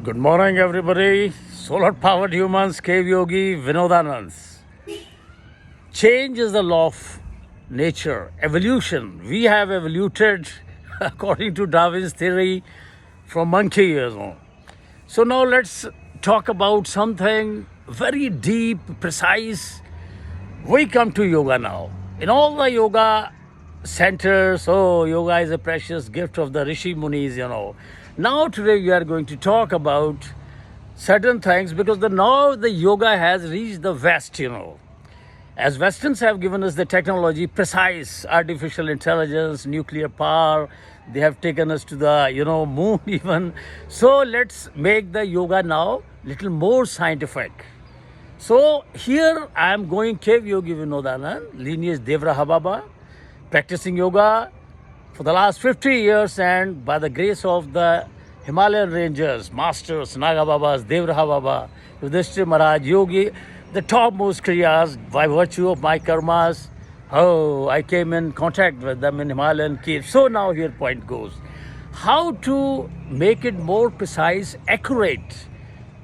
Good morning, everybody. Solar powered humans, cave yogi, Vinodanans. Change is the law of nature, evolution. We have evoluted according to Darwin's theory from monkey years on. So now let's talk about something very deep, precise. We come to yoga now. In all the yoga centers, yoga is a precious gift of the Rishi Munis. Now today we are going to talk about certain things because now the yoga has reached the West. As Westerns have given us the technology, precise artificial intelligence, nuclear power, they have taken us to the moon even. So let's make the yoga now little more scientific. So here I am going Cave Yogi Vinodanand, lineage Devraha Baba, practicing yoga for the last 50 years, and by the grace of the Himalayan Rangers, Masters, Naga Babas, Devraha Baba, Yudhishthira Maharaj, Yogi, the topmost Kriyas, by virtue of my karmas, I came in contact with them in Himalayan caves. So now here point goes. How to make it more precise, accurate,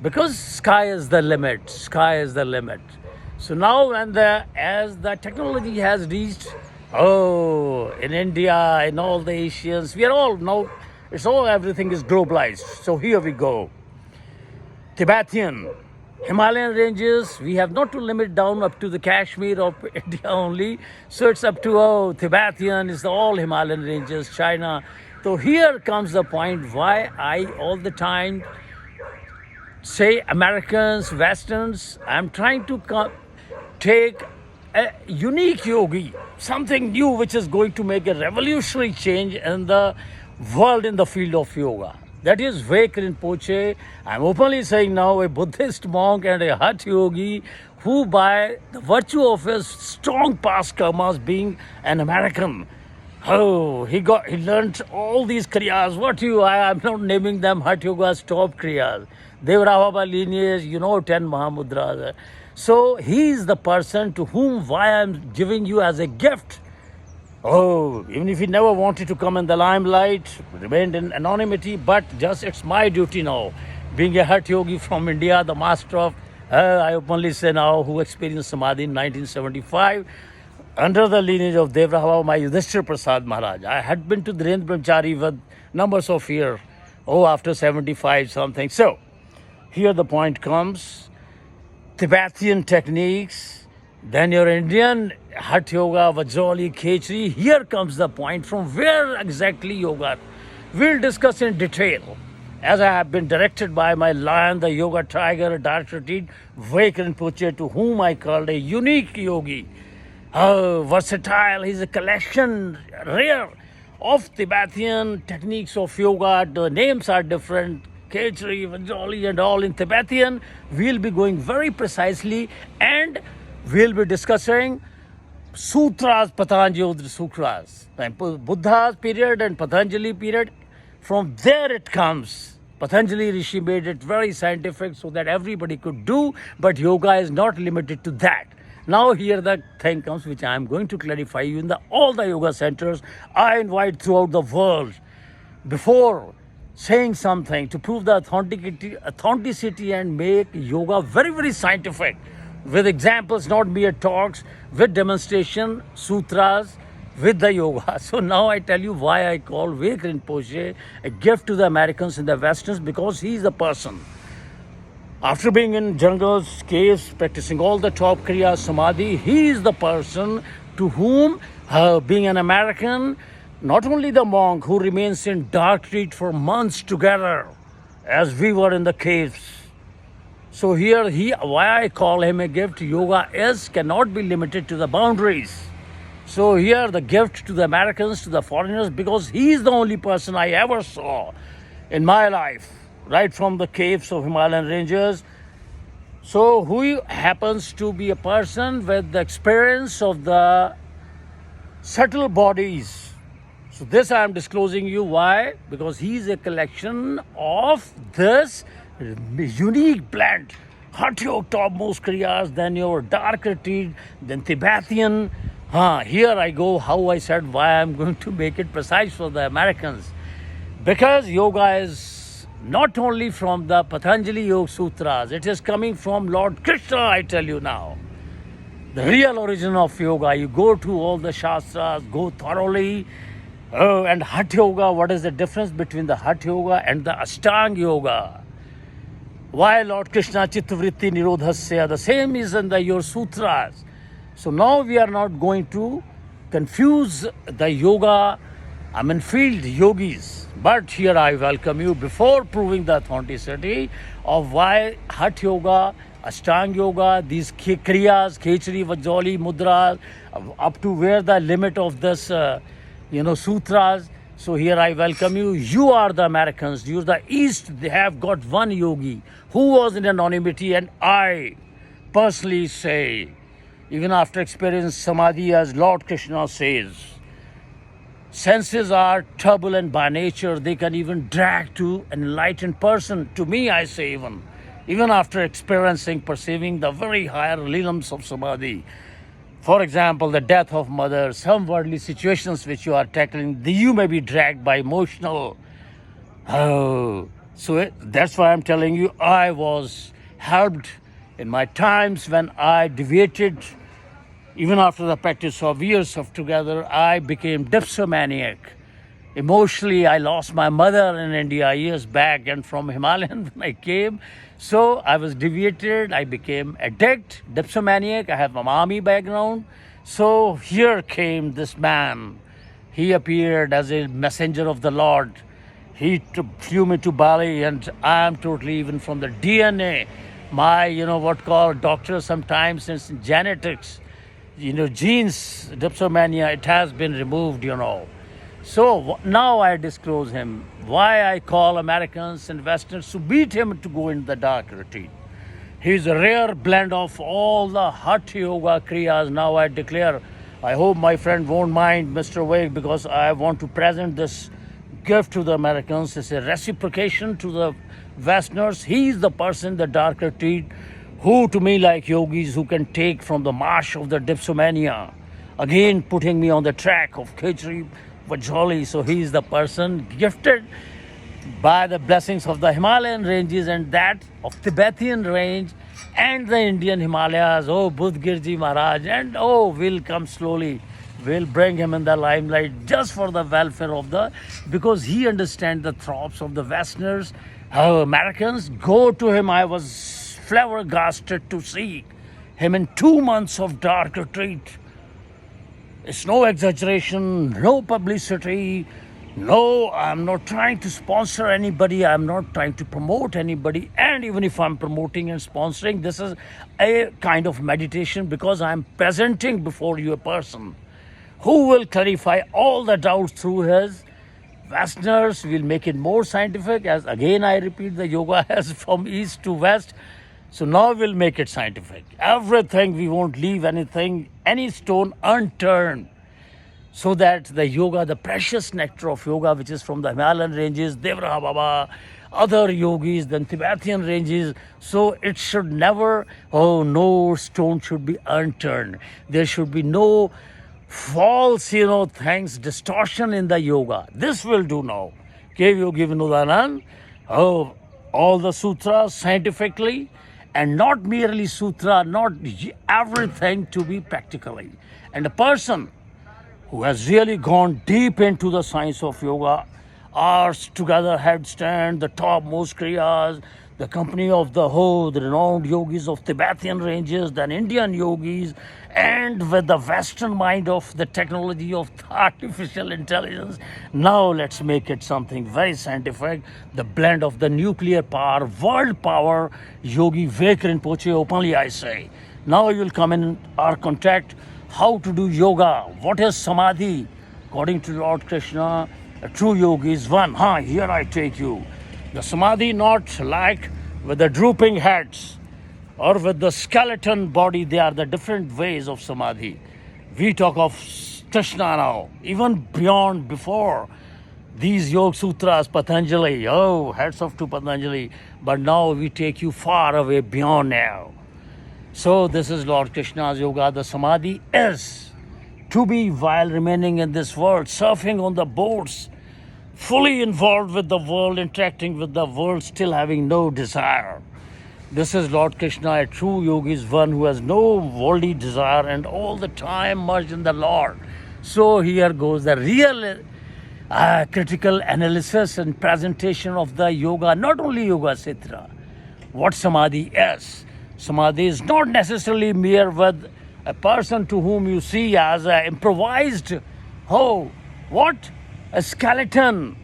because sky is the limit, sky is the limit. So now as the technology has reached, in India, in all the Asians, we are all now, everything is globalized. So here we go. Tibetan, Himalayan ranges, we have not to limit down up to the Kashmir of India only. So it's up to, Tibetan, it's all Himalayan ranges, China. So here comes the point why I all the time say Americans, Westerns, I'm trying to take a unique yogi, something new which is going to make a revolutionary change in the world in the field of yoga. That is Vek Rinpoche. I'm openly saying now a Buddhist monk and a Hatha yogi who by the virtue of his strong past karmas being an American, he learned all these kriyas. I'm not naming them Hatha Yoga's top kriyas. Devraha Baba lineage, 10 Mahamudras. So he is the person to whom why I'm giving you as a gift. Even if he never wanted to come in the limelight, remained in anonymity, but just it's my duty now. Being a Hatha yogi from India, the master of, I openly say now, who experienced Samadhi in 1975, under the lineage of Devraha Baba, my Yudhishthira Prasad Maharaj. I had been to Dhirendra Brahmachari with numbers of years, after 75 something. So, here the point comes. Tibetan techniques, then your Indian Hatha Yoga, Vajrali, Khechri. Here comes the point from where exactly yoga. We'll discuss in detail. As I have been directed by my lion, the yoga tiger, Dark Retreat, Vek Rinpoche, to whom I called a unique yogi. Versatile, he's a collection, rare, of Tibetan techniques of yoga. The names are different. Khechri, Vajrali and all in Tibetan. We'll be going very precisely and we'll be discussing sutras, Patanjali sutras. Buddha's period and Patanjali period, from there it comes. Patanjali Rishi made it very scientific so that everybody could do, but yoga is not limited to that. Now here the thing comes which I am going to clarify you in all the yoga centers I invite throughout the world. Before saying something to prove the authenticity and make yoga very, very scientific with examples, not mere talks, with demonstration, sutras, with the yoga. So now I tell you why I call Vek Rinpoche a gift to the Americans and the Westerns, because he is the person. After being in jungles, caves, practicing all the top Kriya Samadhi, he is the person to whom, being an American, not only the monk who remains in dark retreat for months together, as we were in the caves. So here, why I call him a gift, yoga cannot be limited to the boundaries. So here the gift to the Americans, to the foreigners, because he is the only person I ever saw in my life, right from the caves of Himalayan ranges. So who happens to be a person with the experience of the subtle bodies. So this I am disclosing you. Why? Because he is a collection of this unique blend. Hatha Yoga, topmost kriyas, then your dark retreat, then Tibetan. Here I go, how I said why I'm going to make it precise for the Americans. Because yoga is not only from the Patanjali Yoga Sutras, it is coming from Lord Krishna, I tell you now. The real origin of yoga. You go to all the Shastras, go thoroughly. Oh, and Hatha Yoga, what is the difference between the Hatha Yoga and the Ashtanga Yoga? Why Lord Krishna Chittavritti Nirodhasya? The same is in your sutras. So now we are not going to confuse the yoga, field yogis. But here I welcome you before proving the authenticity of why Hatha Yoga, Ashtanga Yoga, these kriyas, Khechari, Vajoli, Mudras, up to where the limit of this, sutras. So here I welcome you. You are the Americans. You're the East. They have got one yogi who was in anonymity, and I personally say, even after experiencing samadhi, as Lord Krishna says, senses are turbulent by nature. They can even drag to an enlightened person. To me, I say even after experiencing, perceiving the very higher realms of samadhi. For example, the death of mother, some worldly situations which you are tackling, you may be dragged by emotional. So that's why I'm telling you, I was helped in my times when I deviated. Even after the practice of years of together, I became dipsomaniac. Emotionally, I lost my mother in India years back, and from Himalayan when I came. So I was deviated, I became addict, dipsomaniac. I have an army background. So here came this man. He appeared as a messenger of the Lord. He flew me to Bali, and I am totally, even from the DNA, my, what called doctors sometimes, since genetics, genes, dipsomania, it has been removed, So now I disclose him. Why I call Americans and Westerners to beat him to go into the dark retreat. He's a rare blend of all the Hatha Yoga Kriyas. Now I declare, I hope my friend won't mind, Mr. Wake, because I want to present this gift to the Americans. It's a reciprocation to the Westerners. He's the person, the dark retreat, who to me, like yogis, who can take from the marsh of the dipsomania, again putting me on the track of Khechari, Vajoli. So he is the person gifted by the blessings of the Himalayan ranges and that of Tibetan range and the Indian Himalayas. Oh, Budgirji Maharaj, and we'll come slowly. We'll bring him in the limelight just for the welfare of because he understands the throbs of the Westerners. Americans, go to him. I was flabbergasted to see him in 2 months of dark retreat. It's no exaggeration, no publicity. No, I'm not trying to sponsor anybody. I'm not trying to promote anybody. And even if I'm promoting and sponsoring, this is a kind of meditation because I'm presenting before you a person who will clarify all the doubts through his. Westerners will make it more scientific, as again I repeat, the yoga has from east to west. So now we'll make it scientific. Everything, we won't leave anything, any stone unturned. So that the yoga, the precious nectar of yoga, which is from the Himalayan ranges, Devraha Baba, other yogis, then Tibetan ranges. So it should never, no stone should be unturned. There should be no false, things, distortion in the yoga. This will do now. Kev Yogi Vinodanand, all the sutras scientifically, and not merely sutra, not everything to be practically. And a person who has really gone deep into the science of yoga, arts together, headstand, the topmost kriyas, the company of the renowned yogis of Tibetan ranges, then Indian yogis, and with the Western mind of the technology of artificial intelligence. Now let's make it something very scientific, the blend of the nuclear power, world power, Yogi Vek Rinpoche, openly I say. Now you'll come in our contact, how to do yoga, what is samadhi, according to Lord Krishna, a true yogi is one. Here I take you. The samadhi not like with the drooping heads or with the skeleton body. They are the different ways of samadhi. We talk of Krishna now, even beyond, before these Yoga Sutras, Patanjali, hats off to Patanjali. But now we take you far away beyond now. So this is Lord Krishna's yoga. The samadhi is to be while remaining in this world, surfing on the boats, fully involved with the world, interacting with the world, still having no desire. This is Lord Krishna. A true yogi is one who has no worldly desire and all the time merged in the Lord. So here goes the real critical analysis and presentation of the yoga, not only Yoga Sitra, what Samadhi is. Samadhi is not necessarily mere with a person to whom you see as an improvised, what? A skeleton.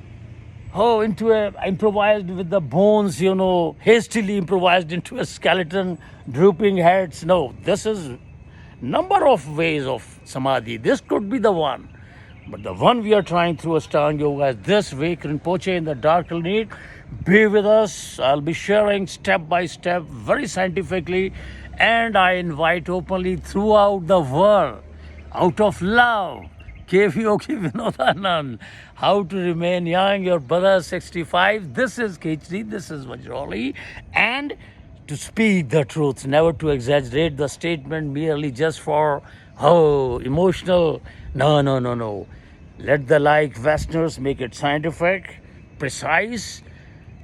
Into a improvised with the bones, hastily improvised into a skeleton, drooping heads. No, this is number of ways of Samadhi. This could be the one. But the one we are trying through Ashtanga Yoga is this way. Rinpoche in the dark need. Be with us. I'll be sharing step by step, very scientifically, and I invite openly throughout the world, out of love, Cave Yogi Vinodanand, how to remain young, your brother 65. This is Khechri, this is Vajroli, and to speak the truth, never to exaggerate the statement merely just for, emotional. No. Let the like Westerners make it scientific, precise.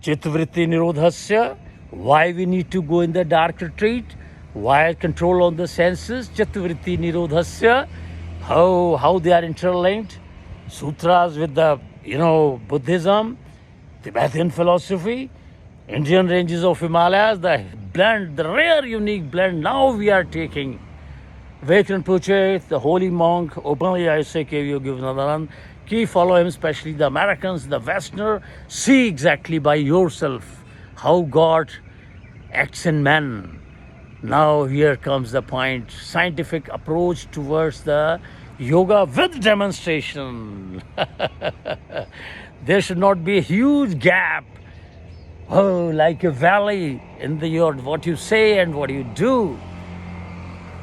Chitvritti Nirodhasya, why we need to go in the dark retreat, why control on the senses, Chitvritti Nirodhasya, how they are interlinked, sutras with the, Buddhism, Tibetan philosophy, Indian ranges of Himalayas, the blend, the rare unique blend. Now we are taking Vekran Puche, the holy monk, openly I say Cave Yogi Vinodanand, follow him, especially the Americans, the Westerner. See exactly by yourself how God acts in man. Now here comes the point, scientific approach towards the yoga with demonstration. There should not be a huge gap, like a valley in what you say and what you do.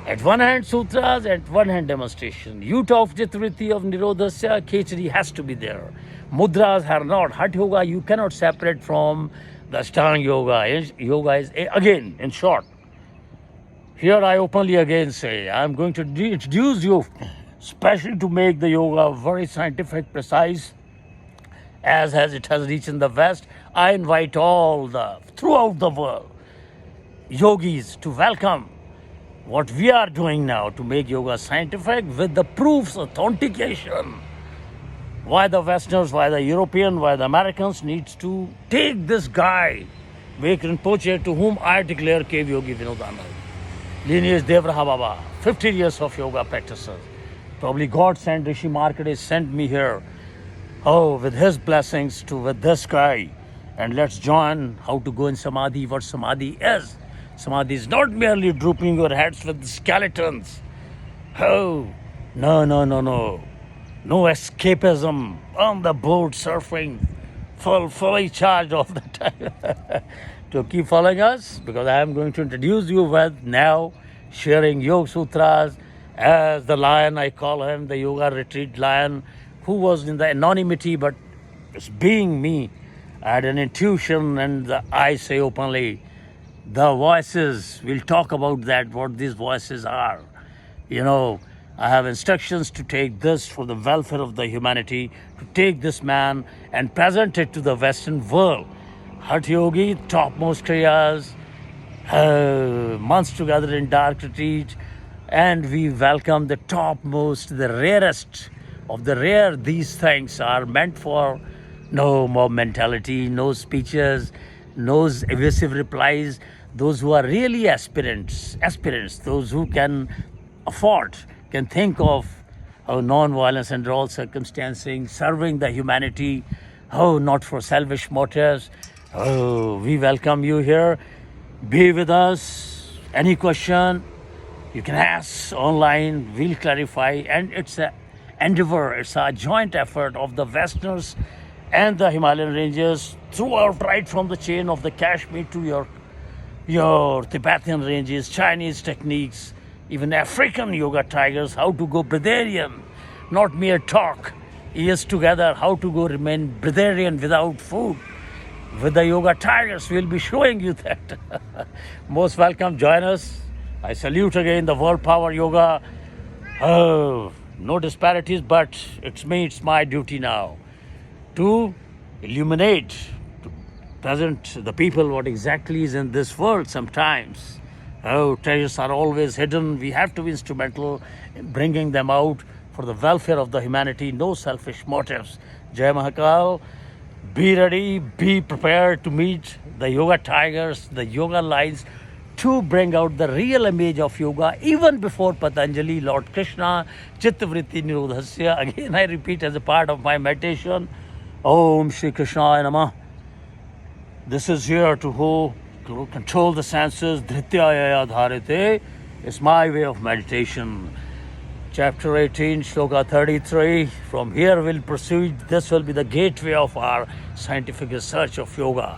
At one hand sutras, at one hand demonstration. Youth of Chitvritti of Nirodhasya, Khechri has to be there. Mudras are not. Hatha Yoga you cannot separate from the Ashtanga Yoga. Yoga is, again, in short, here I openly again say, I'm going to introduce you, especially to make the yoga very scientific, precise, as it has reached in the West. I invite all throughout the world, yogis to welcome what we are doing now to make yoga scientific with the proofs, authentication. Why the Westerners, why the European, why the Americans needs to take this guy, Vekran Poche, to whom I declare Cave Yogi Vinodanand. Lineage Devraha Baba, 50 years of yoga practices. Probably God sent Rishi Markade sent me here, with his blessings with this guy. And let's join how to go in Samadhi, what Samadhi is. Samadhi is not merely drooping your heads with skeletons. No. No escapism on the boat surfing, fully charged all the time. To keep following us, because I am going to introduce you with now sharing Yoga Sutras as the lion, I call him, the yoga retreat lion, who was in the anonymity, but it's being me. I had an intuition, and I say openly, the voices, we'll talk about that, what these voices are. I have instructions to take this for the welfare of the humanity, to take this man and present it to the Western world. Hatha Yogi, topmost kriyas, months together in dark retreat, and we welcome the topmost, the rarest of the rare. These things are meant for no mob mentality, no speeches, no evasive replies. Those who are really aspirants, those who can afford, can think of non-violence under all circumstances, serving the humanity, not for selfish motives. We welcome you here. Be with us. Any question you can ask online, we'll clarify. And it's an endeavor, it's a joint effort of the Westerners and the Himalayan ranges throughout, right from the chain of the Kashmir to your Tibetan ranges, Chinese techniques, even African yoga tigers, how to go breatharian, not mere talk. Years together, how to go remain breatharian without food. With the yoga tigers, we'll be showing you that. Most welcome, join us. I salute again the World Power Yoga. No disparities, but it's my duty now to illuminate, to present the people what exactly is in this world sometimes. Oh, treasures are always hidden. We have to be instrumental in bringing them out for the welfare of the humanity. No selfish motives. Jai Mahakal. Be ready, be prepared to meet the yoga tigers, the yoga lions, to bring out the real image of yoga even before Patanjali, Lord Krishna, Chittavritti Nirodhasya. Again, I repeat as a part of my meditation, Om Shri Krishna Namah. This is here to control the senses, Dhrityaya Dharite. It's my way of meditation. Chapter 18, Shloka 33. From here we'll proceed. This will be the gateway of our scientific research of yoga.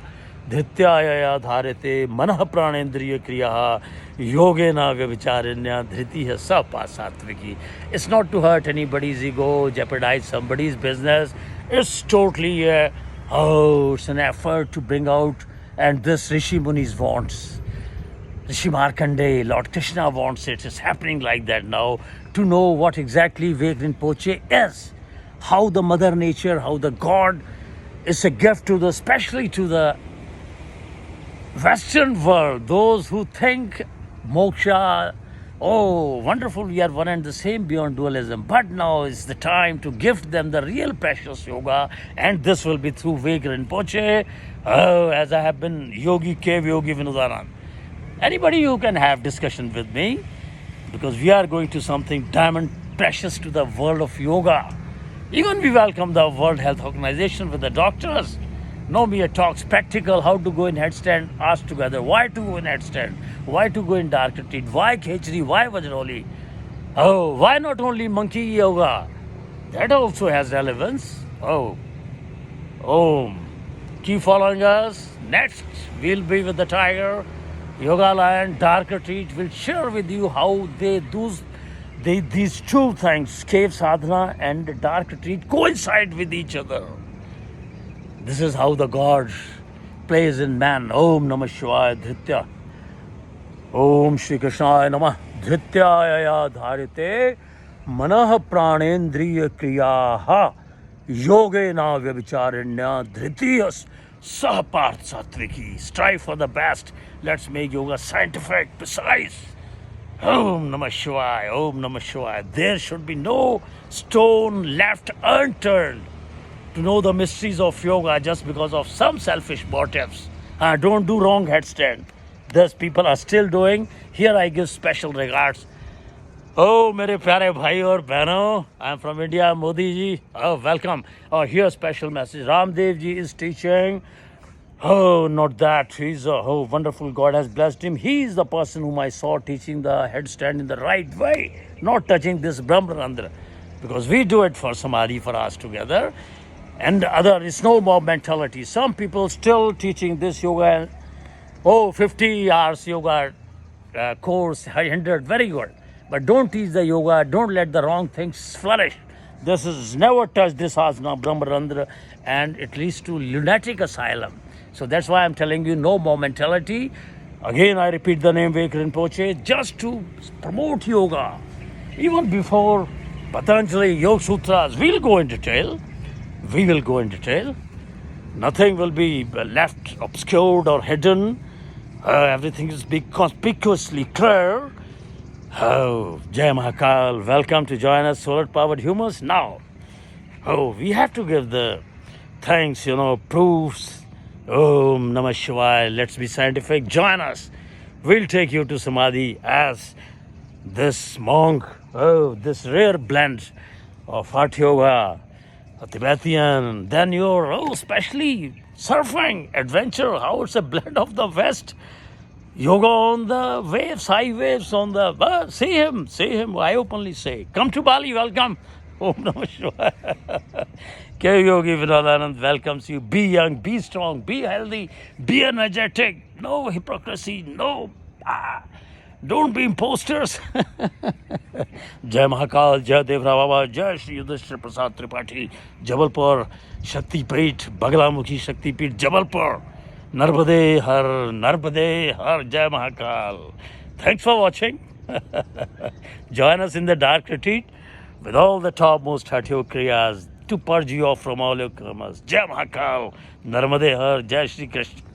Dhrityaya dharite manah pranendriya kriya yogena vyavicharanya dhritiya sapa satviki. It's not to hurt anybody's ego, jeopardize somebody's business. It's totally it's an effort to bring out, and this Rishi Muni's wants. Rishi Markandeya, Lord Krishna wants it. It's happening like that now, to know what exactly Vivek Rinpoche is. How the Mother Nature, how the God is a gift to especially to the Western world. Those who think moksha, oh, wonderful, we are one and the same beyond dualism. But now is the time to gift them the real precious yoga, and this will be through Vivek Rinpoche. Oh, as I have been Yogi Cave Yogi Vinodanand. Anybody who can have discussion with me, because we are going to something diamond precious to the world of yoga. Even we welcome the World Health Organization with the doctors. No mere talks, practical, how to go in headstand, ask together, why to go in headstand, why to go in dark retreat, why Khechri, why Vajroli, oh, why not only monkey yoga? That also has relevance. Oh, keep following us. Next, we'll be with the tiger. Yoga Lion, Dark Retreat will share with you how these two things, cave sadhana and dark retreat, coincide with each other. This is how the God plays in man. Om Namah Shivaya Dhritya. Om Shri Krishna Namah Dhrityaya Dharite Manah Pranendriya Kriyaha Yogena Vyabhicharanya Dhritiyas Sahaparth Satviki. Strive for the best. Let's make yoga scientific, precise. Om Namah Shivaya, Om Namah Shivaya. There should be no stone left unturned to know the mysteries of yoga just because of some selfish motives. Don't do wrong headstand. Thus people are still doing. Here I give special regards. Oh, mere pyare bhai aur behno, I am from India, Modi ji. Oh, welcome. Oh, here special message. Ramdev ji is teaching. Oh, not that. He's wonderful. God has blessed him. He is the person whom I saw teaching the headstand in the right way, not touching this Brahmarandra. Because we do it for Samadhi, for us together. And it's no mob mentality. Some people still teaching this yoga. 50 hours yoga course, 100, very good. But don't teach the yoga. Don't let the wrong things flourish. This is never touch this asana, Brahmarandra, and it leads to lunatic asylum. So that's why I'm telling you, no more mentality. Again, I repeat the name Vivek Rinpoche, just to promote yoga. Even before Patanjali Yoga Sutras, we'll go in detail. We will go in detail. Nothing will be left obscured or hidden. Everything is conspicuously clear. Oh, Jai Mahakal, welcome to join us, solar-powered humans. Now, we have to give the thanks, proofs. Om Namah Shivaya, let's be scientific. Join us. We'll take you to Samadhi as this monk, this rare blend of Hatha Yoga, Tibetan, then you're, especially surfing, adventure, how it's a blend of the West. Yoga on the waves, high waves on the, see him, I openly say. Come to Bali, welcome. Om Namah Shivaya. K Yogi Vinodanand welcomes you. Be young, be strong, be healthy, be energetic. No hypocrisy, don't be imposters. Jai Mahakal, Jai Devra Baba, Jai Shri Yudhishthira Prasad Tripathi, Jabalpur, Shakti Peeth, Baglamukhi Shakti Peeth, Jabalpur. Narvade Har, Jai Mahakal. Thanks for watching. Join us in the dark retreat with all the topmost Hatha Yoga Kriyas. to purge you off from all your karmas. Jai Mahakal, Narmade Har, Jai Shri Krishna.